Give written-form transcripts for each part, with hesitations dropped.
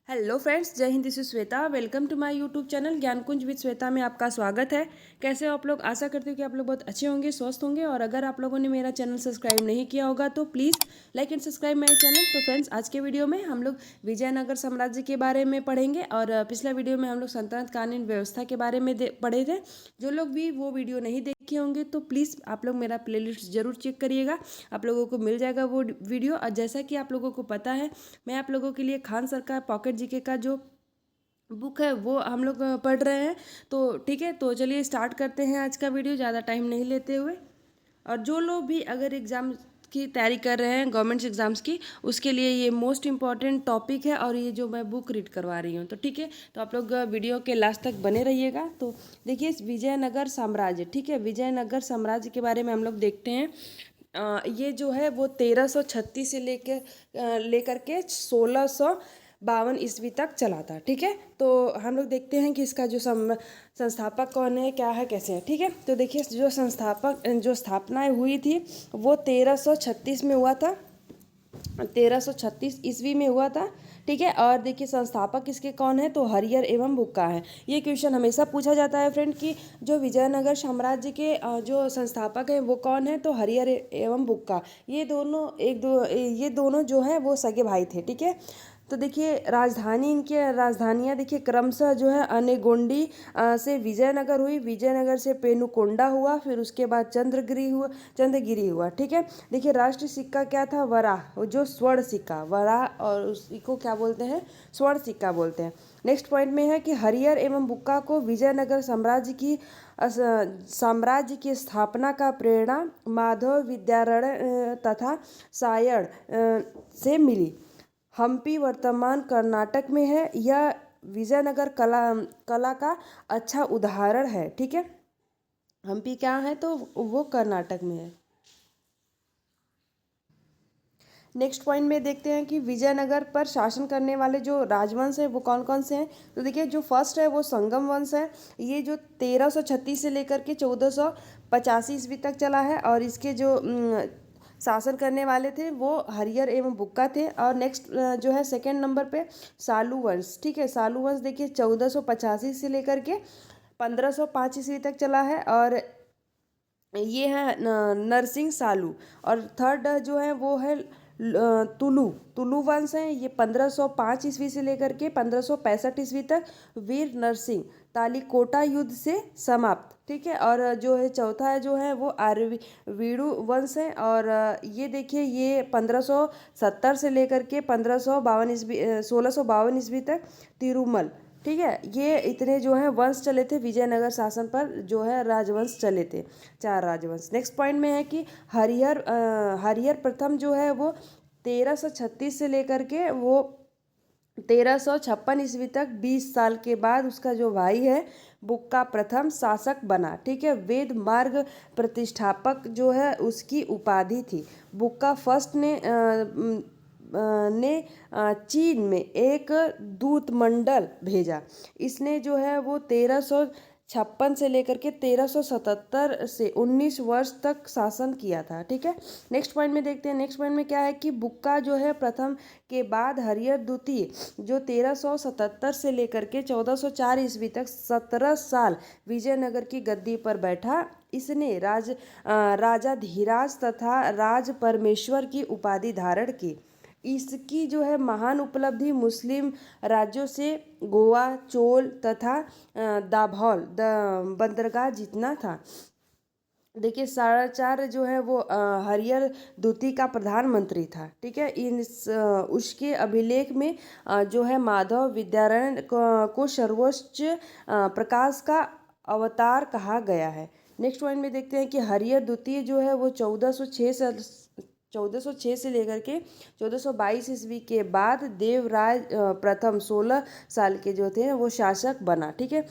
Hello friends, जय हिंद। This is Shweta. Welcome to my YouTube channel Gyankunj with Shweta में आपका स्वागत है। कैसे हो आप लोग? आशा करती हूँ कि आप लोग बहुत अच्छे होंगे, स्वस्थ होंगे। और अगर आप लोगों ने मेरा चैनल सब्सक्राइब नहीं किया होगा तो please like and subscribe my channel. तो फ्रेंड्स, आज के वीडियो में हम लोग विजयनगर साम्राज्य के बारे में पढ़ेंगे। और पिछला वीडियो में हम लोग सल्तनत कालीन व्यवस्था के बारे में पढ़े थे। जो लोग भी वो वीडियो नहीं देखे होंगे तो प्लीज़ आप लोग मेरा प्लेलिस्ट ज़रूर चेक करिएगा, आप लोगों को मिल जाएगा वो वीडियो। और जैसा कि आप लोगों को पता है, मैं आप लोगों के लिए खान सर का पॉकेट जीके का जो बुक है वो हम लोग पढ़ रहे हैं। तो ठीक है, तो चलिए स्टार्ट करते हैं आज का वीडियो ज़्यादा टाइम नहीं लेते हुए। और जो लोग भी अगर एग्ज़ाम की तैयारी कर रहे हैं, गवर्नमेंट एग्ज़ाम्स की, उसके लिए ये मोस्ट इम्पॉर्टेंट टॉपिक है। और ये जो मैं बुक रीड करवा रही हूँ, तो ठीक है, तो आप लोग वीडियो के लास्ट तक बने रहिएगा। तो देखिए, विजयनगर साम्राज्य, ठीक है, विजयनगर साम्राज्य के बारे में हम लोग देखते हैं। ये जो है वो 1336 से लेकर के 1652 ईस्वी तक चला था। ठीक है, तो हम लोग देखते हैं कि इसका जो संस्थापक कौन है, क्या है, कैसे है। ठीक है, तो देखिए, जो स्थापना हुई थी वो 1336 में हुआ था, 1336 ईस्वी में हुआ था। ठीक है, और देखिए संस्थापक इसके कौन है, तो हरिहर एवं बुक्का है। ये क्वेश्चन हमेशा पूछा जाता है फ्रेंड कि जो विजयनगर साम्राज्य के जो संस्थापक हैं वो कौन है, तो हरिहर एवं बुक्का। ये दोनों जो है वो सगे भाई थे। ठीक है, तो देखिए इनकी राजधानियाँ देखिए क्रमशः जो है अनेगोंडी से विजयनगर हुई, विजयनगर से पेनुकोंडा हुआ, फिर उसके बाद चंद्रगिरी हुआ। ठीक है, देखिए राष्ट्रीय सिक्का क्या था, वराह, जो स्वर्ण सिक्का, वराह, और उसी को क्या बोलते हैं, स्वर्ण सिक्का बोलते हैं। नेक्स्ट पॉइंट में है कि हरिहर एवं बुक्का को विजयनगर साम्राज्य की स्थापना का प्रेरणा माधव विद्यारण्य तथा सायण से मिली। हम्पी वर्तमान कर्नाटक में है। यह विजयनगर कला का अच्छा उदाहरण है। ठीक है, हम्पी क्या है, तो वो कर्नाटक में है। नेक्स्ट पॉइंट में देखते हैं कि विजयनगर पर शासन करने वाले जो राजवंश हैं वो कौन कौन से हैं। तो देखिए, जो फर्स्ट है वो संगम वंश है। ये जो 1336 से लेकर के 1485 ईस्वी तक चला है। और इसके जो शासन करने वाले थे वो हरिहर एवं बुक्का थे। और नेक्स्ट जो है सेकंड नंबर पे सालू वंश। ठीक है, सालू वंश देखिए 1485 से लेकर के 1505 ईस्वी तक चला है। और ये है नरसिंह सालू। और थर्ड जो है वो है तुलु वंश है। ये 1505 ईस्वी से लेकर के 1565 ईस्वी तक वीर नरसिंह तालीकोटा युद्ध से समाप्त। ठीक है, और जो है चौथा है जो है वो आरवीड़ू वंश है। और ये देखिए, ये 1570 से लेकर के 1652 ईस्वी तक तिरुमल। ठीक है, ये इतने जो है वंश चले थे विजयनगर शासन पर, जो है राजवंश चले थे, 4 राजवंश। नेक्स्ट पॉइंट में है कि हरिहर प्रथम जो है वो 1336 से लेकर के वो 1356 ईस्वी तक 20 साल के बाद उसका जो भाई है बुक्का प्रथम शासक बना। ठीक है, वेद मार्ग प्रतिष्ठापक जो है उसकी उपाधि थी। बुक्का फर्स्ट ने चीन में एक दूत मंडल भेजा। इसने जो है वो 1356 से लेकर के 1377 से 19 वर्ष तक शासन किया था। ठीक है, नेक्स्ट पॉइंट में देखते हैं। नेक्स्ट पॉइंट में क्या है कि बुक्का जो है प्रथम के बाद हरिहर द्वितीय जो 1377 से लेकर के 1404 ईस्वी तक 17 साल विजयनगर की गद्दी पर बैठा। इसने राजा धीराज तथा राज परमेश्वर की उपाधि धारण की। इसकी जो है महान उपलब्धि मुस्लिम राज्यों से गोवा, चोल तथा दाभौल बंदरगाह जीतना था। देखिए, 4.5 जो है वो हरिहर द्वितीय का प्रधानमंत्री था। ठीक है, उसके अभिलेख में जो है माधव विद्यारण्य को सर्वोच्च प्रकाश का अवतार कहा गया है। नेक्स्ट पॉइंट में देखते हैं कि हरिहर द्वितीय जो है वो 1406 से लेकर के 1422 ईस्वी के बाद देवराज प्रथम 16 साल के जो थे वो शासक बना। ठीक है,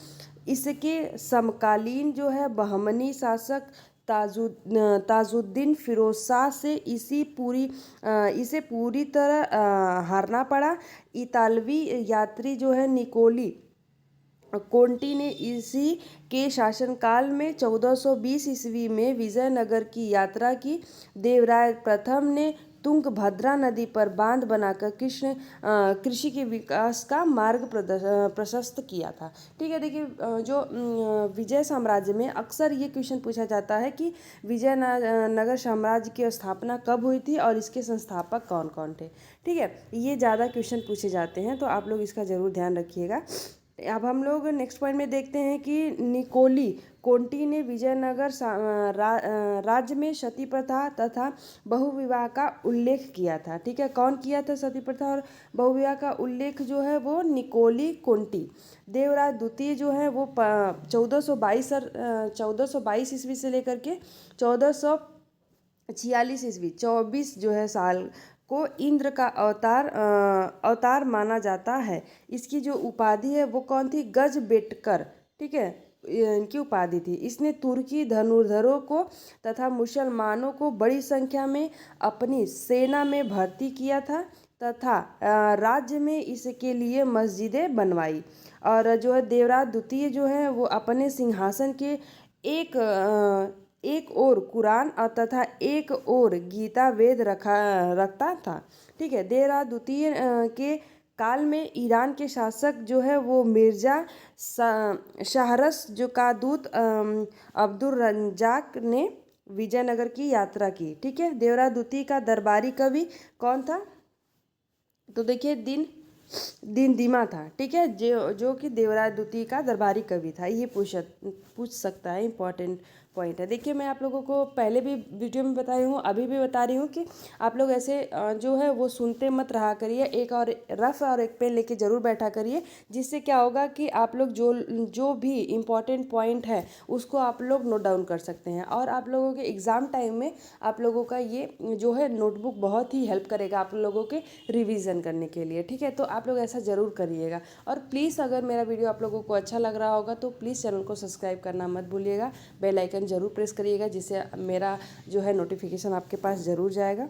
इसके समकालीन जो है बहमनी शासक ताजुद्दीन फिरोज शाह से इसे पूरी तरह हारना पड़ा। इतालवी यात्री जो है निकोली कोंटी ने इसी के शासनकाल में 1420 ईस्वी में विजयनगर की यात्रा की। देवराय प्रथम ने तुंगभद्रा नदी पर बांध बनाकर कृषि के विकास का मार्ग प्रशस्त किया था। ठीक है, देखिए जो विजय साम्राज्य में अक्सर ये क्वेश्चन पूछा जाता है कि विजयनगर साम्राज्य की स्थापना कब हुई थी और इसके संस्थापक कौन कौन थे। ठीक है, ये ज़्यादा क्वेश्चन पूछे जाते हैं, तो आप लोग इसका ज़रूर ध्यान रखिएगा। अब हम लोग नेक्स्ट पॉइंट में देखते हैं कि निकोली कोंटी ने विजयनगर राज्य में सती प्रथा तथा बहुविवाह का उल्लेख किया था। ठीक है, कौन किया था सती प्रथा और बहुविवाह का उल्लेख जो है वो निकोली कोंटी। देवराज द्वितीय जो है वो 1422 ईस्वी से लेकर के 1446 ईस्वी 24 जो है साल को इंद्र का अवतार माना जाता है। इसकी जो उपाधि है वो कौन थी? गजबेटकर। ठीक है, इनकी उपाधि थी। इसने तुर्की धनुर्धरों को तथा मुसलमानों को बड़ी संख्या में अपनी सेना में भर्ती किया था तथा राज्य में इसके लिए मस्जिदें बनवाई। और जो है देवराज द्वितीय जो है वो अपने सिंहासन के एक ओर कुरान और तथा एक ओर गीता वेद रखता था। ठीक है, देवराज द्वितीय के काल में ईरान के शासक जो है वो मिर्जा शाहरस जो का दूत अब्दुल रज्जाक ने विजयनगर की यात्रा की। ठीक है, देवराज द्वितीय का दरबारी कवि कौन था? तो देखिए दिन दीमा था। ठीक है, जो कि देवराज द्वितीय का दरबारी कवि था। ये पूछ सकता है, इंपॉर्टेंट पॉइंट है। देखिए मैं आप लोगों को पहले भी वीडियो में बताई हूँ, अभी भी बता रही हूँ कि आप लोग ऐसे जो है वो सुनते मत रहा करिए, एक और रफ और एक पेन लेके ज़रूर बैठा करिए, जिससे क्या होगा कि आप लोग जो भी इम्पॉर्टेंट पॉइंट है उसको आप लोग नोट डाउन कर सकते हैं। और आप लोगों के एग्ज़ाम टाइम में आप लोगों का ये जो है नोटबुक बहुत ही हेल्प करेगा आप लोगों के रिवीजन करने के लिए। ठीक है, तो आप लोग ऐसा ज़रूर करिएगा। और प्लीज़ अगर मेरा वीडियो आप लोगों को अच्छा लग रहा होगा तो प्लीज़ चैनल को सब्सक्राइब करना मत भूलिएगा, बेल आइकन ज़रूर प्रेस करिएगा, जिससे मेरा जो है नोटिफिकेशन आपके पास ज़रूर जाएगा।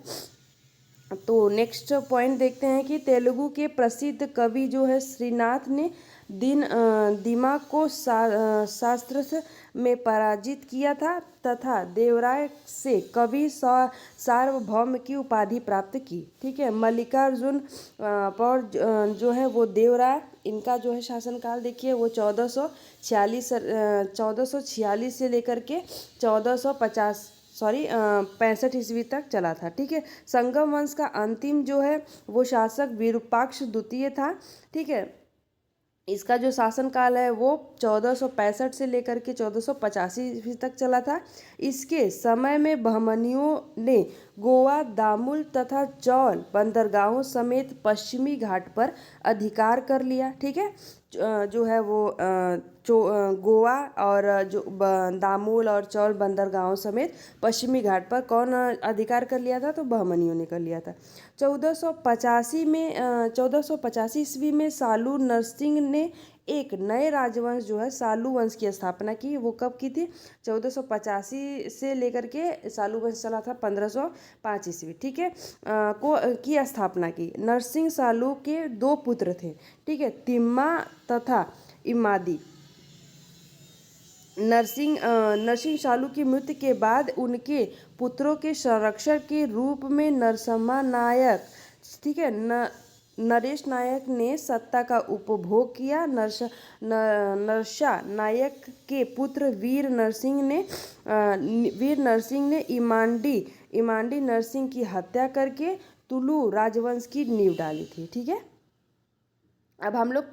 तो नेक्स्ट पॉइंट देखते हैं कि तेलुगु के प्रसिद्ध कवि जो है श्रीनाथ ने दिमाग को शास्त्र में पराजित किया था तथा देवराय से कवि सार्वभौम की उपाधि प्राप्त की। ठीक है, मल्लिकार्जुन पर जो है वो देवराय, इनका जो है शासनकाल देखिए वो 1446 से लेकर के 65 ईस्वी तक चला था। ठीक है, संगम वंश का अंतिम जो है वो शासक विरूपाक्ष द्वितीय था। ठीक है, इसका जो शासनकाल है वो 1465 से लेकर के 1485 ईस्वी तक चला था। इसके समय में बहमनियों ने गोवा, दामुल तथा चौल बंदरगाहों समेत पश्चिमी घाट पर अधिकार कर लिया। ठीक है, जो है वो गोवा और जो दामुल और चौल बंदरगाहों समेत पश्चिमी घाट पर कौन अधिकार कर लिया था? तो बहमनियों ने कर लिया था। 1485 ईस्वी में सालू नरसिंह ने एक नए राजवंश जो है सालू वंश की स्थापना की। वो कब की थी? 1485 से लेकर के सालू वंश चला था 1505 ईस्वी। ठीक है, की स्थापना की। नरसिंह सालू के दो पुत्र थे। ठीक है, तिम्मा तथा इमादी। नरसिंह सालू की मृत्यु के बाद उनके पुत्रों के संरक्षण के रूप में नरसम्मा नायक, ठीक है, नरेश नायक ने सत्ता का उपभोग किया। नरसा नायक के पुत्र वीर नरसिंह ने इमांडी नरसिंह की हत्या करके तुलु राजवंश की नींव डाली थी। ठीक है, अब हम लोग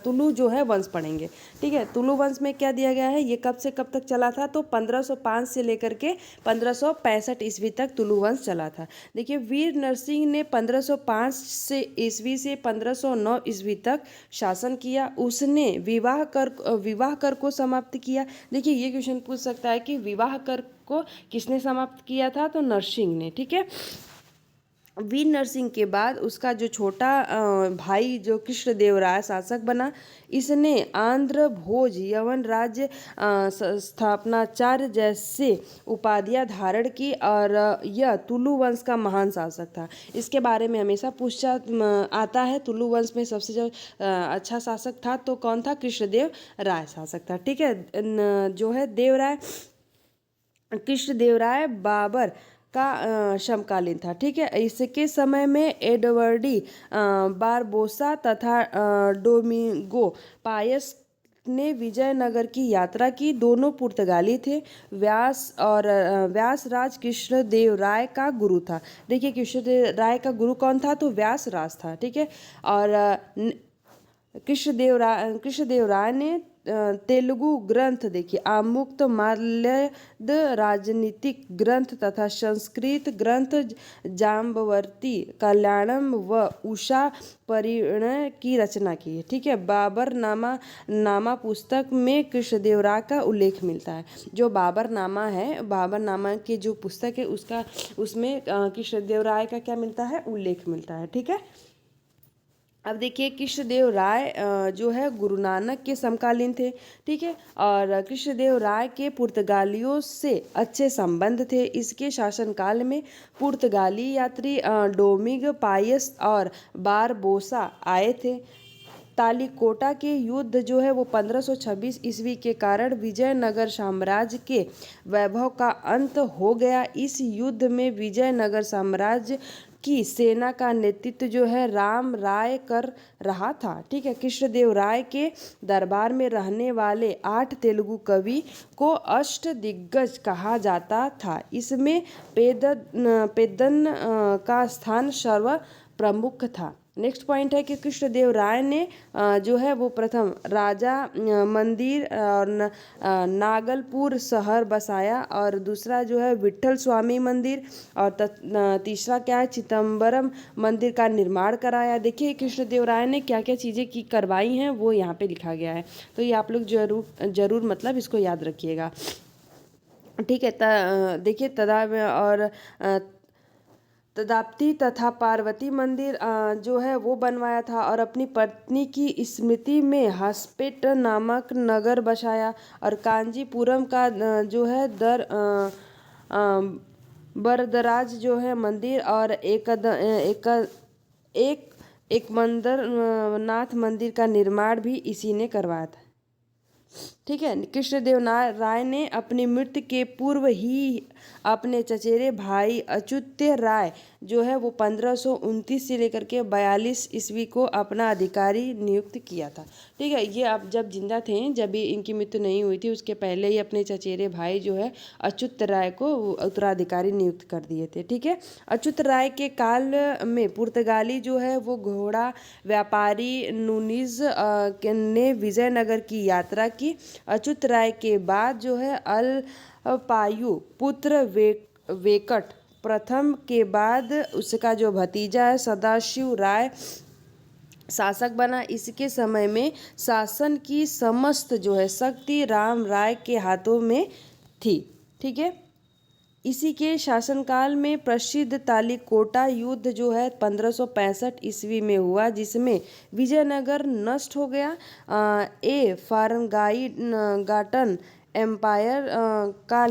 तुलु जो है वंश पढ़ेंगे। ठीक है, तुलु वंश में क्या दिया गया है, ये कब से कब तक चला था? तो 1505 से लेकर के 1565 ईस्वी तक तुलु वंश चला था। देखिए वीर नरसिंह ने 1505 ईस्वी से 1509 ईस्वी तक शासन किया। उसने विवाह कर को समाप्त किया। देखिए ये क्वेश्चन पूछ सकता है कि विवाह कर को किसने समाप्त किया था? तो नरसिंह ने। ठीक है, वीर नरसिंह के बाद उसका जो छोटा भाई जो कृष्णदेवराय शासक बना। इसने आंध्र भोज यवन राज्य स्थापनाचार्य जैसे उपाधियां धारण की और यह तुलु वंश का महान शासक था। इसके बारे में हमेशा पूछा आता है। तुलु वंश में सबसे जो अच्छा शासक था तो कौन था? कृष्णदेव राय शासक था। ठीक है, जो है कृष्णदेवराय बाबर समकालीन था। ठीक है, इसके समय में एडवर्डी बारबोसा तथा डोमिंगो पायस ने विजयनगर की यात्रा की। दोनों पुर्तगाली थे। व्यास राज कृष्णदेव राय का गुरु था। देखिए, कृष्णदेव राय का गुरु कौन था? तो व्यास राज था। ठीक है, और कृष्णदेव राय ने तेलुगु ग्रंथ, देखिए, आमुक्त माल्यद राजनीतिक ग्रंथ तथा संस्कृत ग्रंथ जाम्बवती कल्याणम व उषा परिणय की रचना की है। ठीक है, बाबर नामा पुस्तक में कृष्णदेव राय का उल्लेख मिलता है। जो बाबर नामा है, बाबर नामा की जो पुस्तक है उसमें कृष्णदेव राय का क्या मिलता है? उल्लेख मिलता है। ठीक है, अब देखिए, कृष्णदेव राय जो है गुरु नानक के समकालीन थे। ठीक है, और कृष्णदेव राय के पुर्तगालियों से अच्छे संबंध थे। इसके शासनकाल में पुर्तगाली यात्री डोमिंग पायस और बारबोसा आए थे। तालिकोटा के युद्ध जो है वो 1526 ईस्वी के कारण विजयनगर साम्राज्य के वैभव का अंत हो गया। इस युद्ध में विजयनगर साम्राज्य की सेना का नेतृत्व जो है राम राय कर रहा था। ठीक है, कृष्णदेव राय के दरबार में रहने वाले 8 तेलुगु कवि को अष्ट दिग्गज कहा जाता था। इसमें पेद्दन का स्थान सर्व प्रमुख था। नेक्स्ट पॉइंट है कि कृष्णदेव राय ने जो है वो प्रथम राजा मंदिर और नागलपुर शहर बसाया, और दूसरा जो है विट्ठल स्वामी मंदिर, और तीसरा क्या है? चिदम्बरम मंदिर का निर्माण कराया। देखिए, कृष्णदेव राय ने क्या क्या चीज़ें की करवाई हैं वो यहाँ पे लिखा गया है, तो ये आप लोग जरूर मतलब इसको याद रखिएगा। ठीक है, देखिए, तदाप्ती तथा पार्वती मंदिर जो है वो बनवाया था, और अपनी पत्नी की स्मृति में हसपेट नामक नगर बसाया, और कांजीपुरम का जो है बरदराज जो है मंदिर, और एक मंदिर नाथ मंदिर का निर्माण भी इसी ने करवाया था। ठीक है, कृष्णदेव राय ने अपनी मृत्यु के पूर्व ही अपने चचेरे भाई अच्युत्य राय जो है वो 1529 से लेकर के 42 ईस्वी को अपना अधिकारी नियुक्त किया था। ठीक है, ये अब जब जिंदा थे, जब भी इनकी मृत्यु नहीं हुई थी, उसके पहले ही अपने चचेरे भाई जो है अच्युत राय को उत्तराधिकारी नियुक्त कर दिए थे। ठीक है, अच्युत राय के काल में पुर्तगाली जो है वो घोड़ा व्यापारी नूनीज ने विजयनगर की यात्रा की। अच्युत राय के बाद जो है अल्पायु पुत्र वेकट प्रथम के बाद उसका जो भतीजा है सदाशिव राय शासक बना। इसके समय में शासन की समस्त जो है शक्ति राम राय के हाथों में थी। ठीक है, इसी के शासनकाल में प्रसिद्ध तालिकोटा युद्ध जो है 1565 ईस्वी में हुआ, जिसमें विजयनगर नष्ट हो गया। फारंगाइगाटन एम्पायर का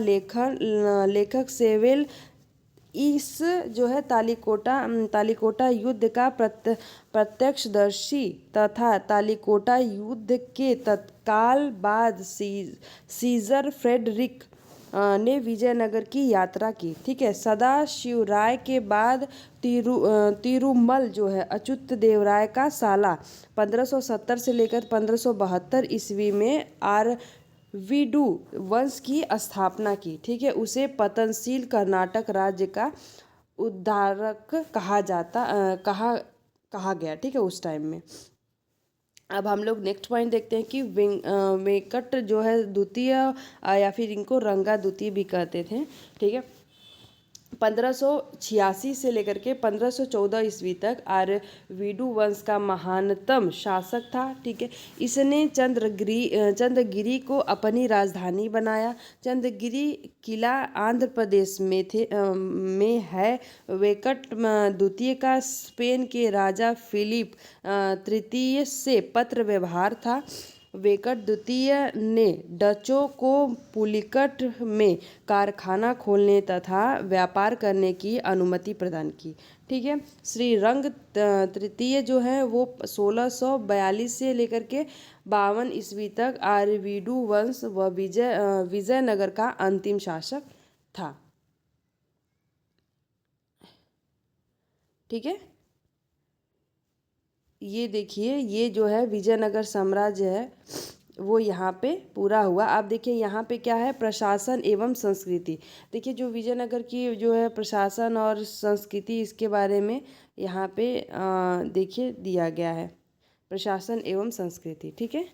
लेखक सेवेल इस जो है तालिकोटा युद्ध का प्रत्यक्षदर्शी तथा तालिकोटा युद्ध के तत्काल बाद सीजर फ्रेडरिक ने विजयनगर की यात्रा की। ठीक है, सदाशिव राय के बाद तिरुमल जो है अच्युत देव राय का साला 1570 से लेकर 1572 ईस्वी में आरवीडू वंश की स्थापना की। ठीक है, उसे पतनशील कर्नाटक राज्य का उद्धारक कहा गया। ठीक है, उस टाइम में। अब हम लोग नेक्स्ट पॉइंट देखते हैं कि वेंकट जो है द्वितीय या फिर इनको रंगा द्वितीय भी कहते थे। ठीक है, 1586 से लेकर के 1514 ईस्वी तक आरवीडू वंश का महानतम शासक था। ठीक है, इसने चंद्रगिरी को अपनी राजधानी बनाया। चंद्रगिरी किला आंध्र प्रदेश में है। वेंकट द्वितीय का स्पेन के राजा फिलिप तृतीय से पत्र व्यवहार था। वेंकट द्वितीय ने डचों को पुलिकट में कारखाना खोलने तथा व्यापार करने की अनुमति प्रदान की। ठीक है, श्रीरंग तृतीय जो है वो 1642 से लेकर के 52 ईस्वी तक आरवीडू वंश व विजयनगर का अंतिम शासक था। ठीक है। ये देखिए, ये जो है विजयनगर साम्राज्य है वो यहाँ पे पूरा हुआ। आप देखिए यहाँ पे क्या है, प्रशासन एवं संस्कृति। देखिए जो विजयनगर की जो है प्रशासन और संस्कृति, इसके बारे में यहाँ पे देखिए दिया गया है, प्रशासन एवं संस्कृति। ठीक है,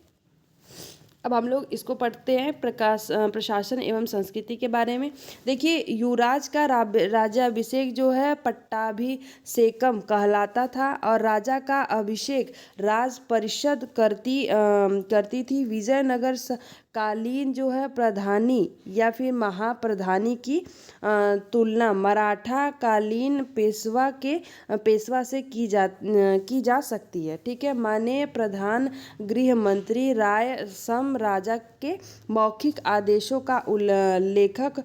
अब हम लोग इसको पढ़ते हैं, प्रशासन एवं संस्कृति के बारे में। देखिए युवराज का राज्याभिषेक जो है पट्टाभिषेकम कहलाता था और राजा का अभिषेक राज परिषद करती थी। विजयनगर कालीन जो है प्रधानी या फिर महाप्रधानी की तुलना मराठा कालीन पेशवा से की जा सकती है। ठीक है, माने प्रधान गृह मंत्री राय सम राजा के मौखिक आदेशों का लेखक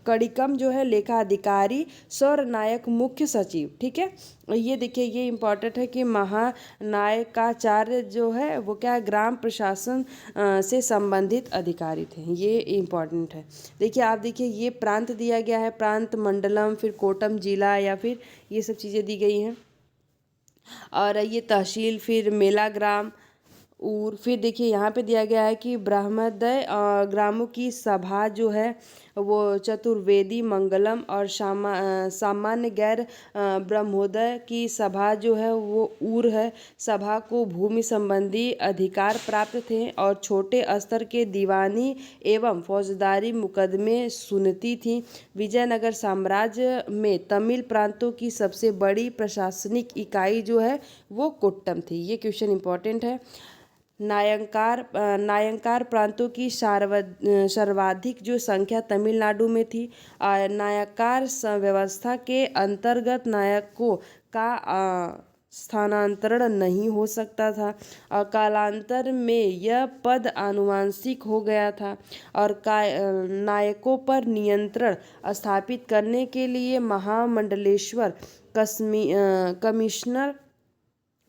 कड़िकम जो है लेखाधिकारी नायक मुख्य सचिव। ठीक है, ये देखिए ये इम्पोर्टेंट है कि महानायकाचार्य जो है वो क्या ग्राम प्रशासन से संबंधित अधिकारी थे, ये इम्पोर्टेंट है। देखिए आप देखिए ये प्रांत दिया गया है, प्रांत मंडलम, फिर कोटम जिला या फिर ये सब चीज़ें दी गई हैं। और ये तहसील, फिर मेला ग्राम और फिर देखिए यहाँ पे दिया गया है कि ब्रह्मोदय ग्रामों की सभा जो है वो चतुर्वेदी मंगलम और सामान्य गैर ब्रह्मोदय की सभा जो है वो ऊर है। सभा को भूमि संबंधी अधिकार प्राप्त थे और छोटे स्तर के दीवानी एवं फौजदारी मुकदमे सुनती थी। विजयनगर साम्राज्य में तमिल प्रांतों की सबसे बड़ी प्रशासनिक इकाई जो है वो कोट्टम थी। ये क्वेश्चन इंपॉर्टेंट है। नायंकार प्रांतों की सर्वाधिक जो संख्या तमिलनाडु में थी। नायकार व्यवस्था के अंतर्गत नायकों का स्थानांतरण नहीं हो सकता था और कालांतर में यह पद आनुवंशिक हो गया था और नायकों पर नियंत्रण स्थापित करने के लिए महामंडलेश्वर कमिश्नर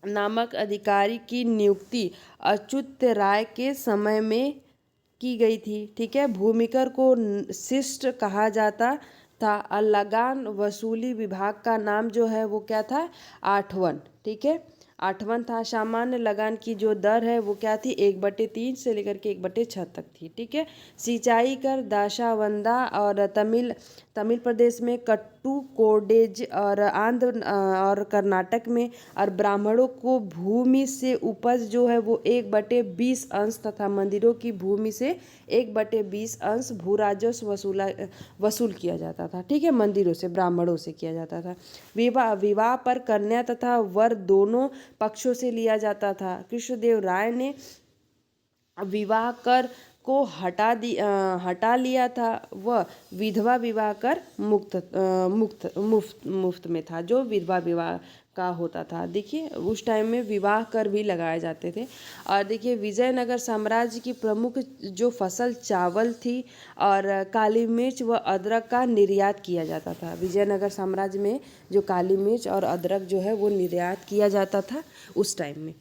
नामक अधिकारी की नियुक्ति अच्युत राय के समय में की गई थी। ठीक है, भूमिकर को शिष्ट कहा जाता था। लगान वसूली विभाग का नाम जो है वो क्या था, आठवन। ठीक है, आठवन था। सामान्य लगान की जो दर है वो क्या थी, 1/3 से लेकर के 1/6 तक थी। ठीक है, सिंचाई कर दाशावंदा और तमिल प्रदेश में कट्टू कोडेज और आंध्र और कर्नाटक में, और ब्राह्मणों को भूमि से उपज जो है वो 1/20 अंश तथा मंदिरों की भूमि से 1/20 अंश भू राजस्व वसूल किया जाता था। ठीक है, मंदिरों से, ब्राह्मणों से किया जाता था। विवाह पर कन्या तथा वर दोनों पक्षों से लिया जाता था। कृष्णदेव राय ने विवाह कर को हटा लिया था। वह विधवा विवाह कर मुफ्त में था, जो विधवा विवाह का होता था। देखिए उस टाइम में विवाह कर भी लगाए जाते थे। और देखिए विजयनगर साम्राज्य की प्रमुख जो फसल चावल थी और काली मिर्च व अदरक का निर्यात किया जाता था। विजयनगर साम्राज्य में जो काली मिर्च और अदरक जो है वो निर्यात किया जाता था उस टाइम में,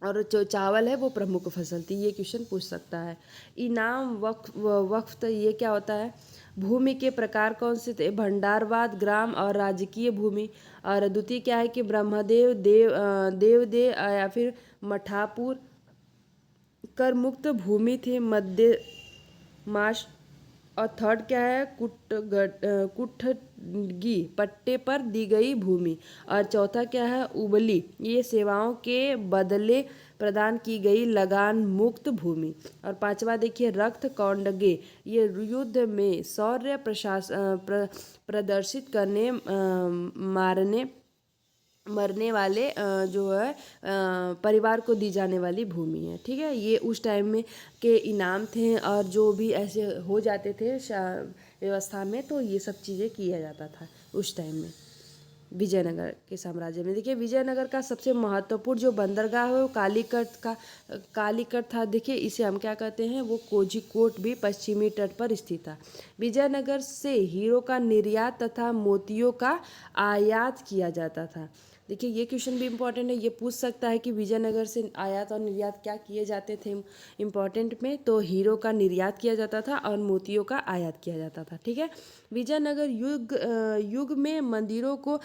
और जो चावल है वो प्रमुख फसल थी। ये क्वेश्चन पूछ सकता है। इनाम वक्फ ये क्या होता है, भूमि के प्रकार कौन से थे, भंडारवाद, ग्राम और राजकीय भूमि। और द्वितीय क्या है कि ब्रह्मदेव देवदेव या फिर मठापुर कर मुक्त भूमि थे, मध्य मास। और थर्ड क्या है, कुठगी पट्टे पर दी गई भूमि। और चौथा क्या है, उबली, ये सेवाओं के बदले प्रदान की गई लगान मुक्त भूमि। और पांचवा देखिए रक्त कौंडगे, ये युद्ध में शौर्य प्रदर्शित करने मरने वाले जो है परिवार को दी जाने वाली भूमि है। ठीक है, ये उस टाइम में के इनाम थे और जो भी ऐसे हो जाते थे व्यवस्था में, तो ये सब चीज़ें किया जाता था उस टाइम में विजयनगर के साम्राज्य में। देखिए विजयनगर का सबसे महत्वपूर्ण जो बंदरगाह है वो कालीकट था। देखिए इसे हम क्या कहते हैं, वो कोझिकोड भी पश्चिमी तट पर स्थित था। विजयनगर से हीरो का निर्यात तथा मोतियों का आयात किया जाता था। देखिए ये क्वेश्चन भी इम्पोर्टेंट है, ये पूछ सकता है कि विजयनगर से आयात और निर्यात क्या किए जाते थे इम्पोर्टेंट में। तो हीरो का निर्यात किया जाता था और मोतियों का आयात किया जाता था। ठीक है, विजयनगर युग में मंदिरों को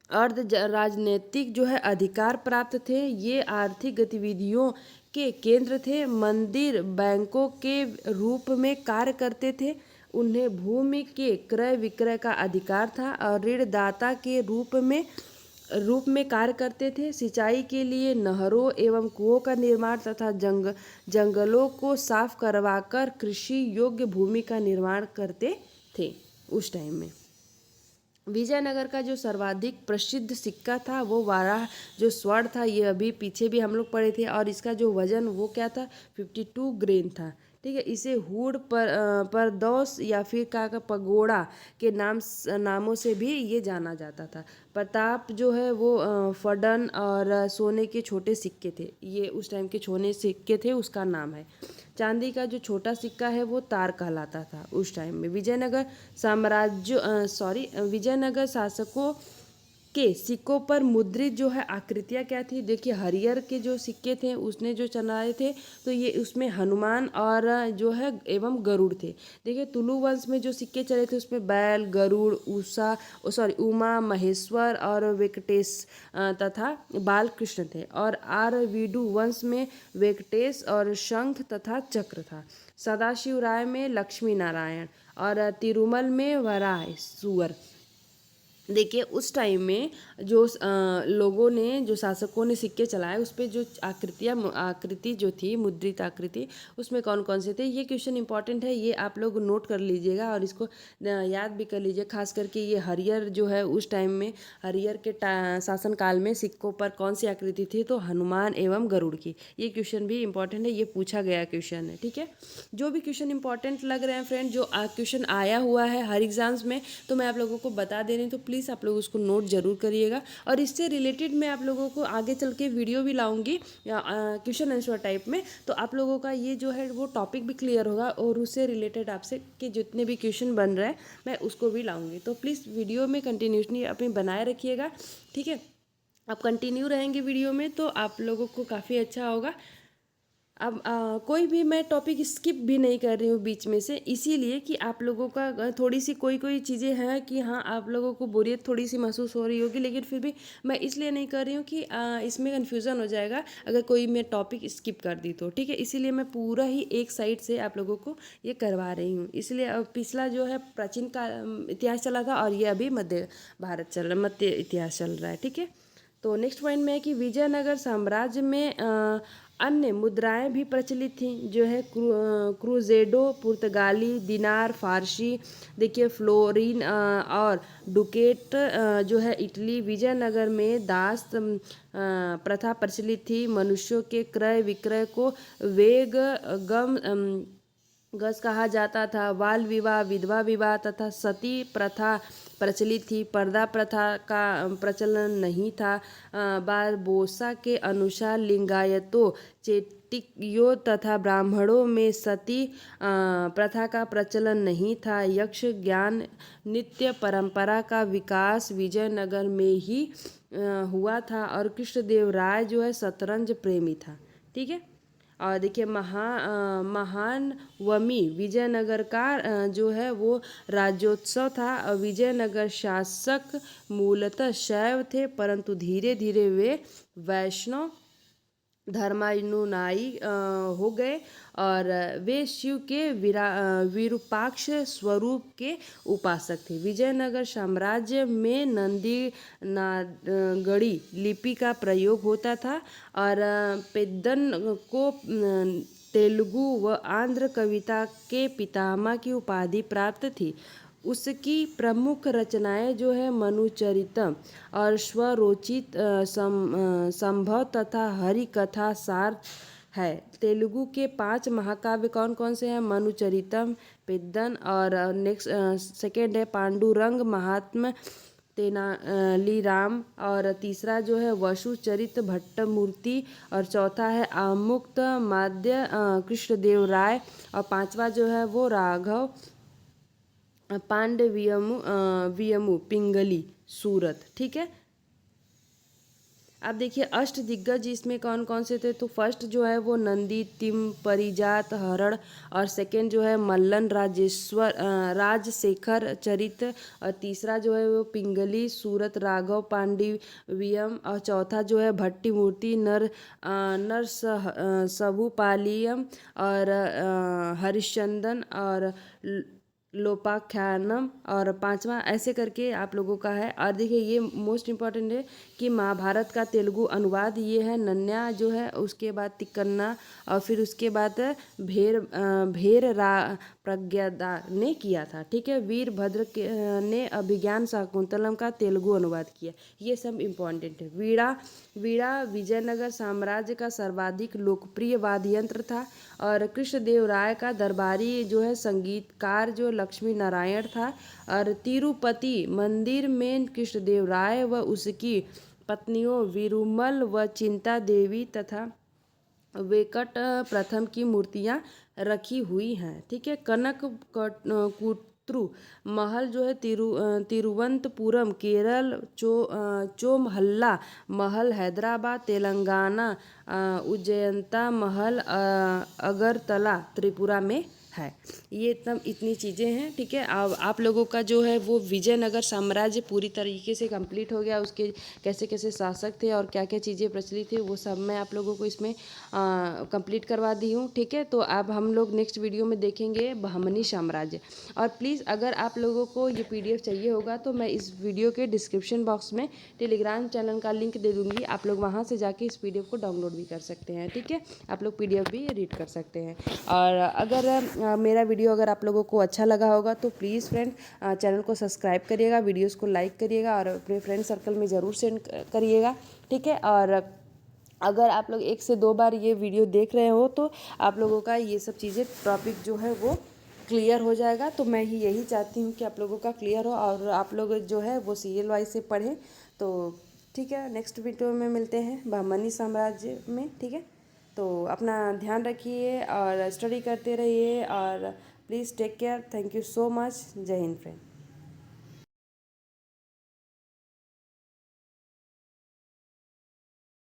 राजनीतिक जो है अधिकार प्राप्त थे। ये आर्थिक गतिविधियों के केंद्र थे। मंदिर बैंकों के रूप में कार्य करते थे। उन्हें भूमि के क्रय विक्रय का अधिकार था और ऋणदाता के रूप में कार्य करते थे। सिंचाई के लिए नहरों एवं कुओं का निर्माण तथा जंगलों को साफ करवाकर कृषि योग्य भूमि का निर्माण करते थे उस टाइम में। विजयनगर का जो सर्वाधिक प्रसिद्ध सिक्का था वो वाराह जो स्वर्ण था, ये अभी पीछे भी हम लोग पढ़े थे, और इसका जो वजन वो क्या था 52 ग्रेन था। ठीक है, इसे हुड परदौस या फिर का पगोड़ा के नामों से भी ये जाना जाता था। प्रताप जो है वो फडन और सोने के छोटे सिक्के थे, ये उस टाइम के छोटे सिक्के थे, उसका नाम है। चांदी का जो छोटा सिक्का है वो तार कहलाता था उस टाइम में। विजयनगर शासकों के सिक्कों पर मुद्रित जो है आकृतियाँ क्या थी, देखिए हरियर के जो सिक्के थे उसने जो चलाए थे, तो ये उसमें हनुमान और जो है एवं गरुड़ थे। देखिए तुलु वंश में जो सिक्के चले थे उसमें बैल, गरुड़, उमा महेश्वर और वेंकटेश तथा बालकृष्ण थे। और आरवीडु वंश में वेंकटेश और शंख तथा चक्र था। सदाशिव राय में लक्ष्मी नारायण और तिरुमल में वराह सुअर। देखिए उस टाइम में जो लोगों ने, जो शासकों ने सिक्के चलाए उस पर जो आकृति जो थी, मुद्रित आकृति, उसमें कौन कौन से थे, ये क्वेश्चन इंपॉर्टेंट है, ये आप लोग नोट कर लीजिएगा और इसको याद भी कर लीजिए। खास करके ये हरियर जो है उस टाइम में, हरियर के शासन काल में सिक्कों पर कौन सी आकृति थी, तो हनुमान एवं गरुड़ की। ये क्वेश्चन भी इंपॉर्टेंट है, ये पूछा गया क्वेश्चन है। ठीक है, जो भी क्वेश्चन इंपॉर्टेंट लग रहे हैं फ्रेंड, जो क्वेश्चन आया हुआ है हर एग्जाम्स में, तो मैं आप लोगों को बता दे रही हूँ, तो प्लीज़ आप लोग उसको नोट जरूर करिएगा। और इससे रिलेटेड मैं आप लोगों को आगे चल के वीडियो भी लाऊंगी क्वेश्चन आंसर टाइप में, तो आप लोगों का ये जो है वो टॉपिक भी क्लियर होगा और उससे रिलेटेड आपसे के जितने भी क्वेश्चन बन रहे हैं मैं उसको भी लाऊंगी। तो प्लीज़ वीडियो में कंटिन्यूसली अपनी बनाए रखिएगा। ठीक है, आप कंटिन्यू रहेंगे वीडियो में तो आप लोगों को काफ़ी अच्छा होगा। अब कोई भी मैं टॉपिक स्किप भी नहीं कर रही हूँ बीच में से, इसीलिए कि आप लोगों का थोड़ी सी कोई चीज़ें हैं कि हाँ आप लोगों को बोरियत थोड़ी सी महसूस हो रही होगी, लेकिन फिर भी मैं इसलिए नहीं कर रही हूँ कि इसमें कन्फ्यूज़न हो जाएगा अगर कोई मैं टॉपिक स्किप कर दी तो। ठीक है, इसीलिए मैं पूरा ही एक साइड से आप लोगों को ये करवा रही हूँ। इसलिए पिछला जो है प्राचीन का इतिहास चला था और ये अभी मध्य इतिहास चल रहा है। ठीक है, तो नेक्स्ट पॉइंट में है कि विजयनगर साम्राज्य में अन्य मुद्राएं भी प्रचलित थीं, जो है क्रूजेडो, पुर्तगाली दिनार, फारसी, देखिए फ्लोरिन और डुकेट जो है इटली। विजयनगर में दास प्रथा प्रचलित थी। मनुष्यों के क्रय विक्रय को गज कहा जाता था। बाल विवाह, विधवा विवाह तथा सती प्रथा प्रचलित थी। पर्दा प्रथा का प्रचलन नहीं था। बारबोसा के अनुसार लिंगायतों, चेटियों तथा ब्राह्मणों में सती प्रथा का प्रचलन नहीं था। यक्ष ज्ञान नृत्य परंपरा का विकास विजयनगर में ही हुआ था और कृष्णदेव राय जो है शतरंज प्रेमी था। ठीक है, और देखिए महान वमी विजयनगर का जो है वो राज्योत्सव था। विजयनगर शासक मूलतः शैव थे, परंतु धीरे धीरे वे वैष्णव धर्मानुयायी हो गए और वे शिव के विरूपाक्ष स्वरूप के उपासक थे। विजयनगर साम्राज्य में नंदी नागरी लिपि का प्रयोग होता था और पेद्दन को तेलुगु व आंध्र कविता के पितामह की उपाधि प्राप्त थी। उसकी प्रमुख रचनाएं जो है मनुचरितम और स्वरोचित संभव तथा हरि कथा सार है। तेलुगु के 5 महाकाव्य कौन कौन से हैं? मनुचरितम, पेद्दन और नेक्स्ट सेकेंड है पांडुरंग महात्म तेनालीराम और तीसरा जो है वसुचरित भट्टमूर्ति और चौथा है आमुक्त माद्य कृष्णदेव राय और पांचवा जो है वो राघव पांडवियमु पिंगली सूरत। ठीक है, आप देखिए अष्ट दिग्गज इसमें कौन कौन से थे। तो फर्स्ट जो है वो नंदी, तिम, परिजात, हरण, और सेकंड जो है मल्लन, राजशेखर चरित, और तीसरा जो है वो पिंगली, सूरत, राघव, पांडिवियम, और चौथा जो है भट्टी मूर्ति, सबूपालियम, और हरिश्चंदन, और लोपाख्यानम, और पांचवा ऐसे करके आप लोगों का है। और देखिए ये मोस्ट इम्पॉर्टेंट है कि महाभारत का तेलुगु अनुवाद ये है नन्या जो है, उसके बाद तिक्कन्ना, और फिर उसके बाद भेर प्रज्ञादा ने किया था। ठीक है, वीरभद्र ने अभिज्ञान शाकुंतलम का तेलुगु अनुवाद किया। ये सब इम्पॉर्टेंट है। वीणा वीणा विजयनगर साम्राज्य का सर्वाधिक लोकप्रिय वाद्य यंत्र था। और कृष्णदेव राय का दरबारी जो है संगीतकार जो लक्ष्मी नारायण था। और तिरुपति मंदिर में कृष्णदेव राय व उसकी पत्नियों विरुमल व चिंता देवी तथा वेंकट प्रथम की मूर्तियां रखी हुई हैं। ठीक है, कनक कुत्रु महल जो है तिरुवनंतपुरम केरल, चोमहल्ला महल हैदराबाद तेलंगाना, उज्जैनता महल अगरतला त्रिपुरा में है। ये तब इतनी चीज़ें हैं। ठीक है, अब आप लोगों का जो है वो विजयनगर साम्राज्य पूरी तरीके से कंप्लीट हो गया। उसके कैसे कैसे शासक थे और क्या क्या चीज़ें प्रचलित थी वो सब मैं आप लोगों को इसमें कंप्लीट करवा दी हूँ। ठीक है, तो अब हम लोग नेक्स्ट वीडियो में देखेंगे बहमनी साम्राज्य। और प्लीज़ अगर आप लोगों को ये PDF चाहिए होगा तो मैं इस वीडियो के डिस्क्रिप्शन बॉक्स में टेलीग्राम चैनल का लिंक दे दूँगी। आप लोग वहाँ से जाके इस PDF को डाउनलोड भी कर सकते हैं। ठीक है, आप लोग PDF भी रीड कर सकते हैं। और अगर मेरा वीडियो अगर आप लोगों को अच्छा लगा होगा तो प्लीज़ फ्रेंड चैनल को सब्सक्राइब करिएगा, वीडियोस को लाइक करिएगा, और अपने फ्रेंड सर्कल में ज़रूर सेंड करिएगा। ठीक है, और अगर आप लोग 1 से 2 बार ये वीडियो देख रहे हो तो आप लोगों का ये सब चीज़ें टॉपिक जो है वो क्लियर हो जाएगा। तो मैं ही यही चाहती हूँ कि आप लोगों का क्लियर हो और आप लोग जो है वो सीरियल वाइज से पढ़ें। तो ठीक है, नेक्स्ट वीडियो में मिलते हैं बहमनी साम्राज्य में। ठीक है, तो अपना ध्यान रखिए और स्टडी करते रहिए, और please take care. Thank you so much. Jai Hind friend.